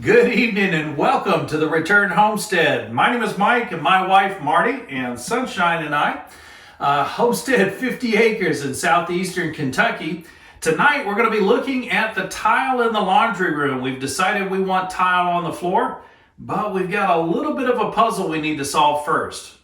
Good evening and welcome to the Return Homestead. My name is Mike and my wife Marty and Sunshine and I homestead 50 acres in southeastern Kentucky. Tonight we're going to be looking at the tile in the laundry room. We've decided we want tile on the floor, but we've got a little bit of a puzzle we need to solve first.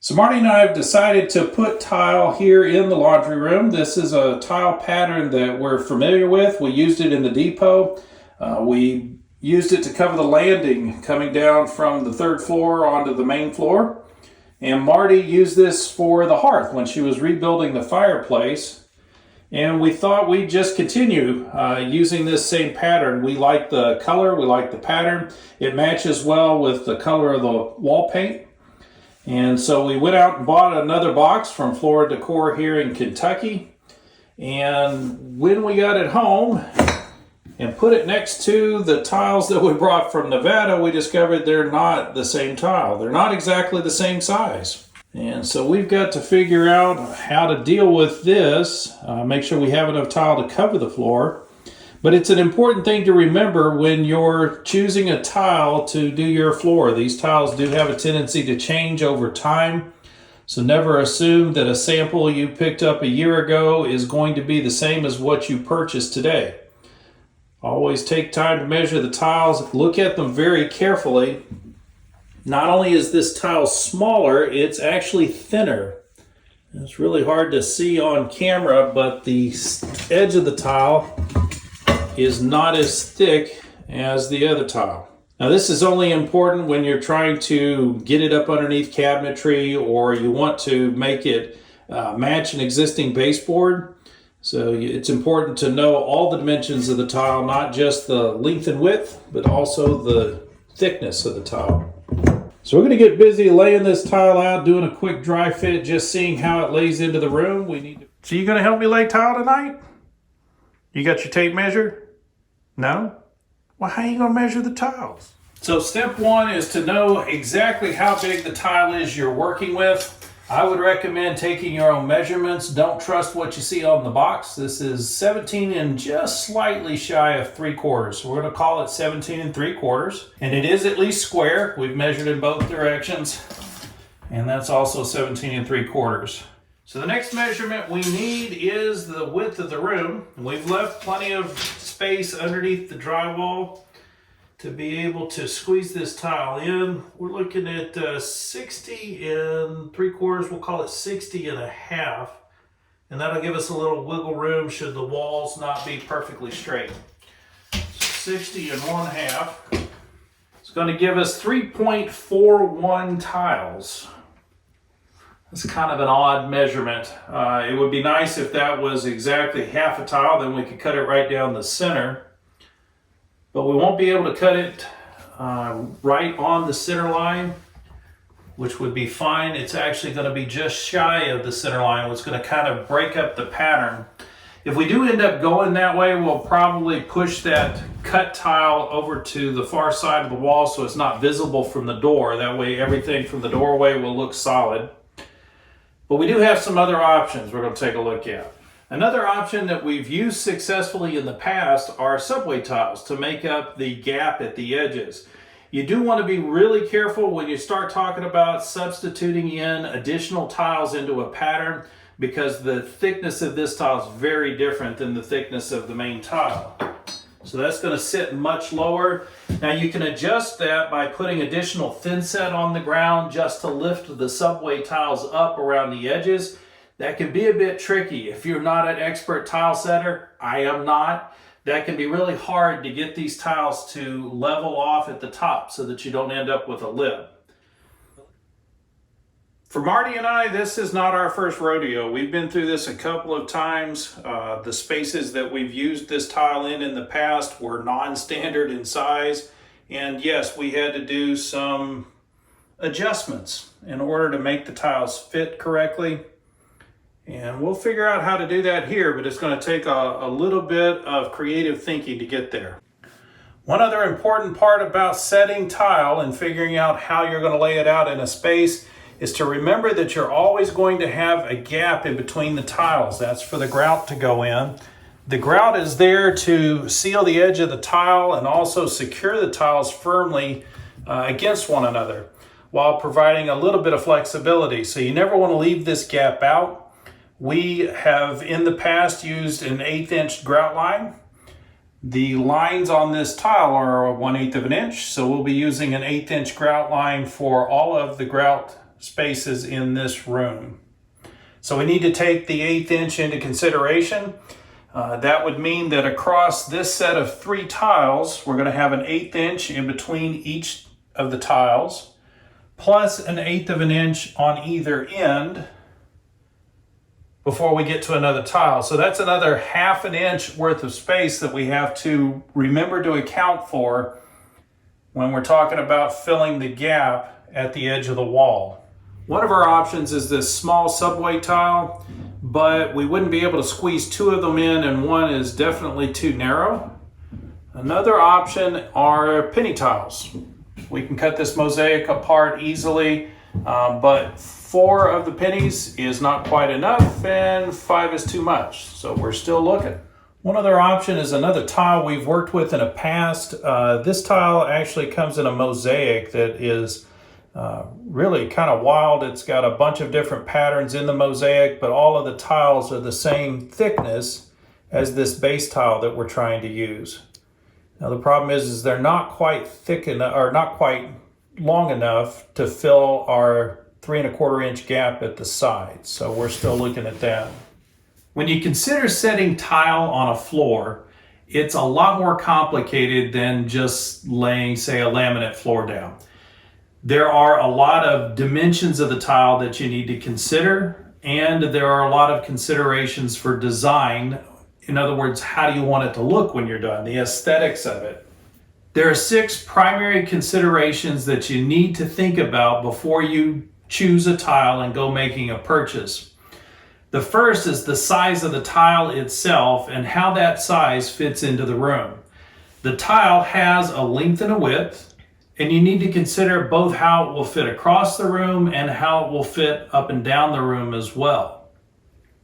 So Marty and I have decided to put tile here in the laundry room. This is a tile pattern that we're familiar with. We used it in the depot. We used it to cover the landing coming down from the third floor onto the main floor. And Marty used this for the hearth when she was rebuilding the fireplace. And we thought we'd just continue using this same pattern. We like the color, we like the pattern. It matches well with the color of the wall paint. And so we went out and bought another box from Floor and Decore here in Kentucky. And when we got it home and put it next to the tiles that we brought from Nevada, we discovered they're not the same tile. They're not exactly the same size. And so we've got to figure out how to deal with this, make sure we have enough tile to cover the floor. But it's an important thing to remember when you're choosing a tile to do your floor. These tiles do have a tendency to change over time. So never assume that a sample you picked up a year ago is going to be the same as what you purchased today. Always take time to measure the tiles. Look at them very carefully. Not only is this tile smaller, it's actually thinner. It's really hard to see on camera, but the edge of the tile is not as thick as the other tile. Now this is only important when you're trying to get it up underneath cabinetry or you want to make it match an existing baseboard. So it's important to know all the dimensions of the tile, not just the length and width, but also the thickness of the tile. So we're going to get busy laying this tile out, doing a quick dry fit, just seeing how it lays into the room. So you going to help me lay tile tonight? You got your tape measure? No? Well, how are you going to measure the tiles? So step one is to know exactly how big the tile is you're working with. I would recommend taking your own measurements. Don't trust what you see on the box. This is 17 and just slightly shy of 3/4. So we're going to call it 17 3/4. And it is at least square. We've measured in both directions. And that's also 17 3/4. So the next measurement we need is the width of the room. We've left plenty of space underneath the drywall to be able to squeeze this tile in. We're looking at 60 3/4, we'll call it 60 1/2. And that'll give us a little wiggle room should the walls not be perfectly straight. So 60 1/2. It's going to give us 3.41 tiles. That's kind of an odd measurement. It would be nice if that was exactly half a tile, then we could cut it right down the center. But we won't be able to cut it right on the center line, which would be fine. It's actually going to be just shy of the center line, which is going to kind of break up the pattern. If we do end up going that way, we'll probably push that cut tile over to the far side of the wall so it's not visible from the door. That way everything from the doorway will look solid. But we do have some other options we're going to take a look at. Another option that we've used successfully in the past are subway tiles to make up the gap at the edges. You do want to be really careful when you start talking about substituting in additional tiles into a pattern because the thickness of this tile is very different than the thickness of the main tile. So that's going to sit much lower. Now you can adjust that by putting additional thin set on the ground just to lift the subway tiles up around the edges. That can be a bit tricky. If you're not an expert tile setter, I am not, that can be really hard to get these tiles to level off at the top so that you don't end up with a lip. For Marty and I, this is not our first rodeo. We've been through this a couple of times. The spaces that we've used this tile in the past were non-standard in size. And yes, we had to do some adjustments in order to make the tiles fit correctly. And we'll figure out how to do that here, but it's going to take a little bit of creative thinking to get there. One other important part about setting tile and figuring out how you're going to lay it out in a space is to remember that you're always going to have a gap in between the tiles. That's for the grout to go in. The grout is there to seal the edge of the tile and also secure the tiles firmly against one another while providing a little bit of flexibility. So you never want to leave this gap out. We have in the past used an 1/8 inch grout line. The lines on this tile are 1/8 of an inch, so we'll be using an 1/8 inch grout line for all of the grout spaces in this room. So we need to take the 1/8 inch into consideration. That would mean that across this set of 3 tiles, we're going to have an 1/8 inch in between each of the tiles, plus an 1/8 of an inch on either end before we get to another tile. So that's another 1/2 an inch worth of space that we have to remember to account for when we're talking about filling the gap at the edge of the wall. One of our options is this small subway tile, but we wouldn't be able to squeeze 2 of them in, and one is definitely too narrow. Another option are penny tiles. We can cut this mosaic apart easily, but 4 of the pennies is not quite enough, and 5 is too much, so we're still looking. One other option is another tile we've worked with in the past. This tile actually comes in a mosaic that is really kind of wild. It's got a bunch of different patterns in the mosaic, but all of the tiles are the same thickness as this base tile that we're trying to use. Now the problem is they're not quite thick enough, or not quite long enough to fill our 3 1/4 inch gap at the side. So we're still looking at that. When you consider setting tile on a floor, it's a lot more complicated than just laying, say, a laminate floor down. There are a lot of dimensions of the tile that you need to consider, and there are a lot of considerations for design. In other words, how do you want it to look when you're done, the aesthetics of it. There are 6 primary considerations that you need to think about before you choose a tile and go making a purchase. The first is the size of the tile itself and how that size fits into the room. The tile has a length and a width, and you need to consider both how it will fit across the room and how it will fit up and down the room as well.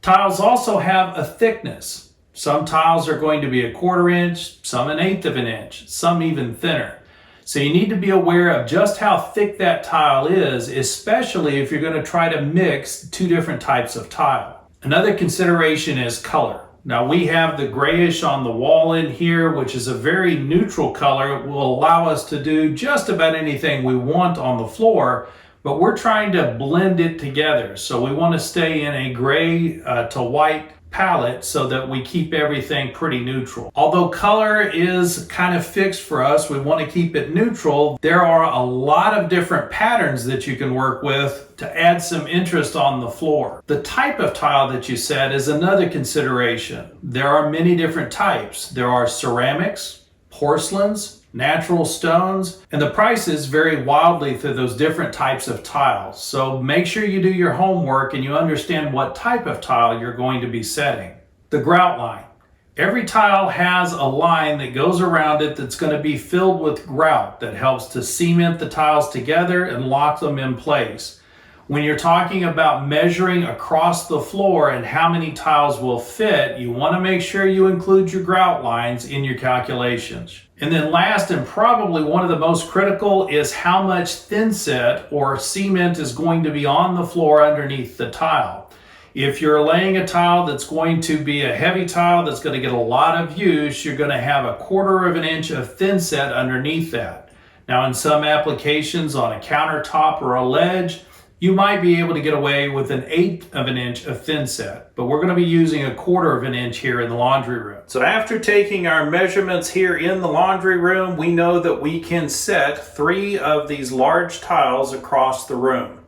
Tiles also have a thickness. Some tiles are going to be 1/4 inch, some 1/8 of an inch, some even thinner. So you need to be aware of just how thick that tile is, especially if you're going to try to mix 2 different types of tile. Another consideration is color. Now we have the grayish on the wall in here, which is a very neutral color. It will allow us to do just about anything we want on the floor, but we're trying to blend it together. So we want to stay in a gray to white palette so that we keep everything pretty neutral. Although color is kind of fixed for us, we want to keep it neutral. There are a lot of different patterns that you can work with to add some interest on the floor. The type of tile that you set is another consideration. There are many different types. There are ceramics, porcelains, natural stones, and the prices vary wildly through those different types of tiles. So make sure you do your homework and you understand what type of tile you're going to be setting. The grout line. Every tile has a line that goes around it that's going to be filled with grout that helps to cement the tiles together and lock them in place. When you're talking about measuring across the floor and how many tiles will fit, you want to make sure you include your grout lines in your calculations. And then last, and probably one of the most critical, is how much thinset or cement is going to be on the floor underneath the tile. If you're laying a tile that's going to be a heavy tile that's going to get a lot of use, you're going to have 1/4 of an inch of thinset underneath that. Now in some applications on a countertop or a ledge, you might be able to get away with 1/8 of an inch of thinset, but we're going to be using 1/4 of an inch here in the laundry room. So after taking our measurements here in the laundry room, we know that we can set 3 of these large tiles across the room.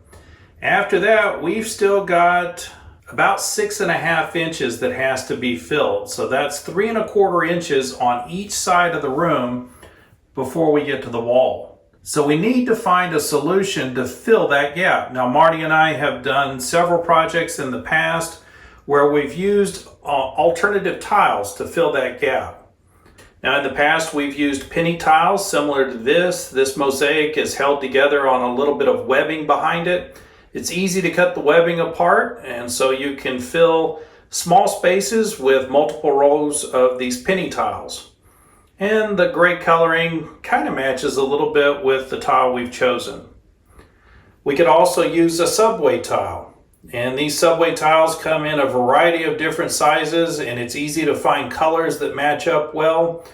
After that, we've still got about 6.5 inches that has to be filled. So that's 3¼ inches on each side of the room before we get to the wall. So we need to find a solution to fill that gap. Now, Marty and I have done several projects in the past where we've used alternative tiles to fill that gap. Now, in the past, we've used penny tiles similar to this. This mosaic is held together on a little bit of webbing behind it. It's easy to cut the webbing apart, and so you can fill small spaces with multiple rows of these penny tiles. And the gray coloring kind of matches a little bit with the tile we've chosen. We could also use a subway tile. And these subway tiles come in a variety of different sizes, and it's easy to find colors that match up well.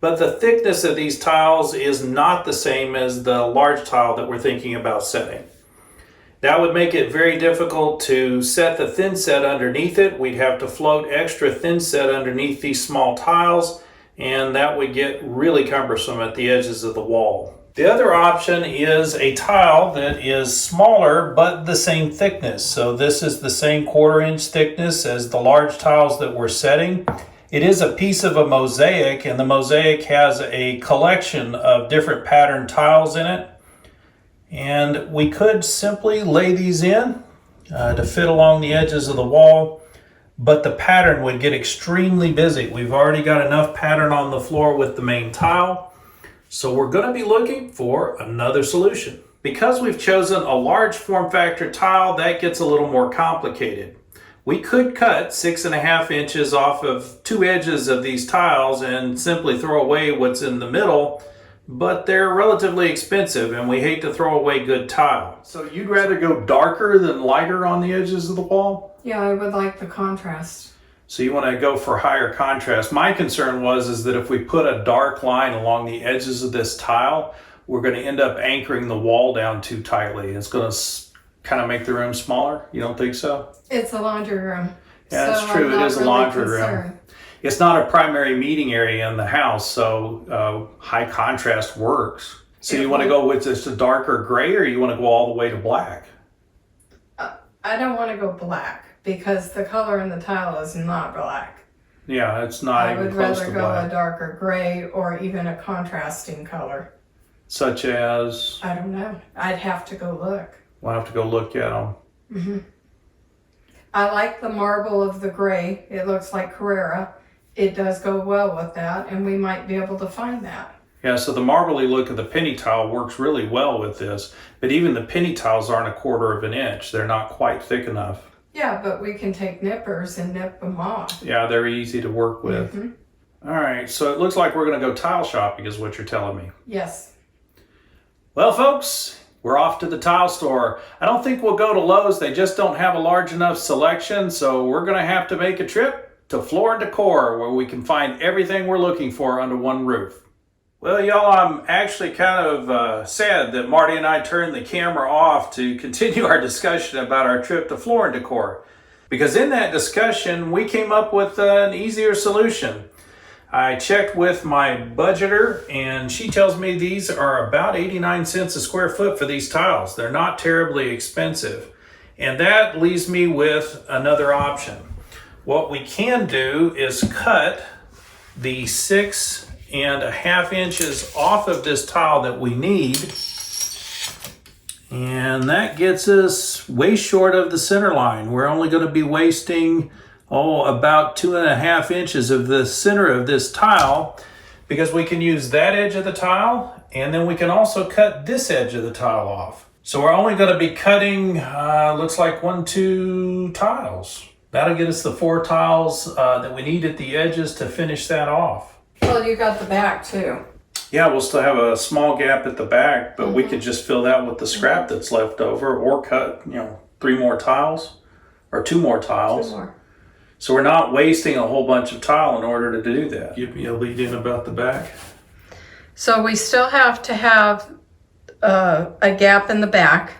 But the thickness of these tiles is not the same as the large tile that we're thinking about setting. That would make it very difficult to set the thin set underneath it. We'd have to float extra thin set underneath these small tiles, and that would get really cumbersome at the edges of the wall. The other option is a tile that is smaller but the same thickness. So this is the same 1/4 inch thickness as the large tiles that we're setting. It is a piece of a mosaic, and the mosaic has a collection of different pattern tiles in it. And we could simply lay these in to fit along the edges of the wall, but the pattern would get extremely busy. We've already got enough pattern on the floor with the main tile. So we're going to be looking for another solution. Because we've chosen a large form factor tile, that gets a little more complicated. We could cut 6.5 inches off of 2 edges of these tiles and simply throw away what's in the middle, but they're relatively expensive and we hate to throw away good tile. So you'd rather go darker than lighter on the edges of the wall? Yeah, I would like the contrast. So you want to go for higher contrast. My concern is that if we put a dark line along the edges of this tile, we're going to end up anchoring the wall down too tightly. It's going to kind of make the room smaller. You don't think so? It's a laundry room. Yeah, that's true. It is a laundry room. It's not a primary meeting area in the house, so high contrast works. So you want to go with just a darker gray, or you want to go all the way to black? I don't want to go black, because the color in the tile is not black. Yeah, it's not even close to black. I would rather go a darker gray or even a contrasting color. Such as? I don't know. I'd have to go look. We'll have to go look at them. Mm-hmm. I like the marble of the gray. It looks like Carrara. It does go well with that, and we might be able to find that. Yeah, so the marbly look of the penny tile works really well with this, but even the penny tiles aren't 1/4 inch. They're not quite thick enough. Yeah, but we can take nippers and nip them off. Yeah, they're easy to work with. Mm-hmm. All right, so it looks like we're going to go tile shopping is what you're telling me. Yes. Well, folks, we're off to the tile store. I don't think we'll go to Lowe's. They just don't have a large enough selection, so we're going to have to make a trip to Floor and Decore, where we can find everything we're looking for under one roof. Well, y'all, I'm actually kind of sad that Marty and I turned the camera off to continue our discussion about our trip to Floor and Decore. Because in that discussion, we came up with an easier solution. I checked with my budgeter, and she tells me these are about 89 cents a square foot for these tiles. They're not terribly expensive. And that leaves me with another option. What we can do is cut the 6.5 inches off of this tile that we need, and that gets us way short of the center line. We're only going to be wasting about 2.5 inches of the center of this tile, because we can use that edge of the tile, and then we can also cut this edge of the tile off. So we're only going to be cutting looks like 2 tiles. That'll get us the 4 tiles that we need at the edges to finish that off. Well, you got the back too. Yeah, we'll still have a small gap at the back, but we could just fill that with the scrap that's left over, or cut, 3 more tiles or 2 more tiles. 2 more. So we're not wasting a whole bunch of tile in order to do that. Give me a lead in about the back. So we still have to have a gap in the back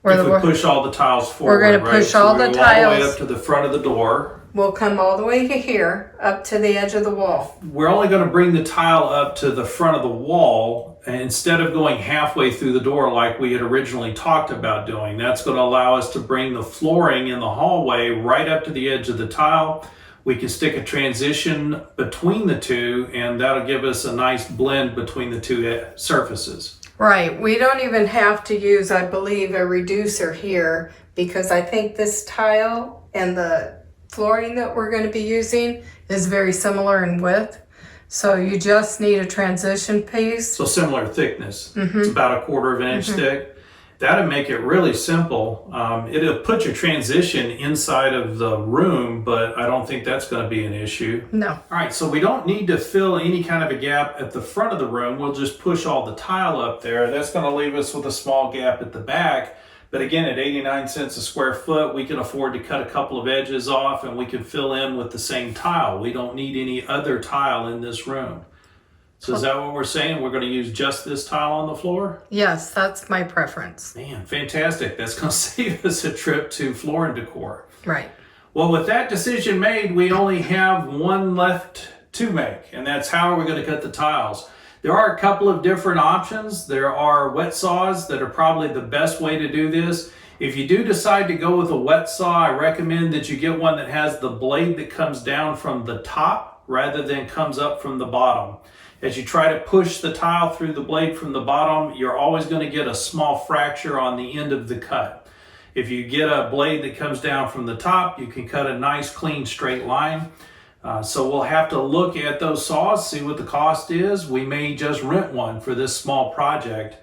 Where If we the, push all the tiles forward, we're going to push all we the go all the way tiles. up to the front of the door. We'll come all the way to here, up to the edge of the wall. We're only going to bring the tile up to the front of the wall, and instead of going halfway through the door like we had originally talked about doing. That's going to allow us to bring the flooring in the hallway right up to the edge of the tile. We can stick a transition between the two, and that'll give us a nice blend between the two surfaces. Right, we don't even have to use, I believe, a reducer here, because I think this tile and the flooring that we're going to be using is very similar in width. So you just need a transition piece. So similar thickness. It's about 1/4 of an inch thick. That'll make it really simple. It'll put your transition inside of the room, but I don't think that's going to be an issue. No. All right, so we don't need to fill any kind of a gap at the front of the room. We'll just push all the tile up there. That's going to leave us with a small gap at the back. But again, at 89 cents a square foot, we can afford to cut a couple of edges off and we can fill in with the same tile. We don't need any other tile in this room. So is that what we're saying? We're going to use just this tile on the floor? Yes, that's my preference. Man, fantastic. That's going to save us a trip to Floor and Decore. Right. Well, with that decision made, we only have one left to make, and that's how we're going to cut the tiles. There are a couple of different options. There are wet saws that are probably the best way to do this. If you do decide to go with a wet saw, I recommend that you get one that has the blade that comes down from the top rather than comes up from the bottom. As you try to push the tile through the blade from the bottom, you're always going to get a small fracture on the end of the cut. If you get a blade that comes down from the top, you can cut a nice clean straight line. So we'll have to look at those saws, see what the cost is. We may just rent one for this small project.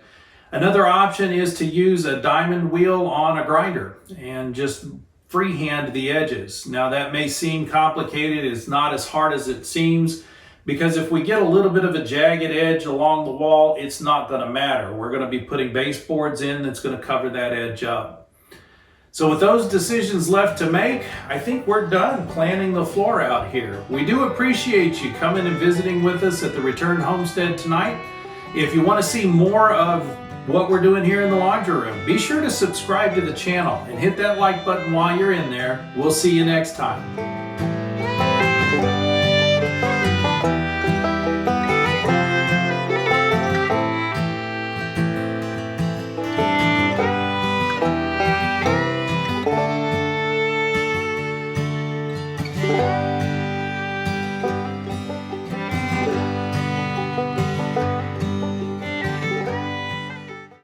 Another option is to use a diamond wheel on a grinder and just freehand the edges. Now that may seem complicated. It's not as hard as it seems, because if we get a little bit of a jagged edge along the wall, it's not going to matter. We're going to be putting baseboards in that's going to cover that edge up. So with those decisions left to make, I think we're done planning the floor out here. We do appreciate you coming and visiting with us at the Returned Homestead tonight. If you want to see more of what we're doing here in the laundry room, be sure to subscribe to the channel and hit that like button while you're in there. We'll see you next time.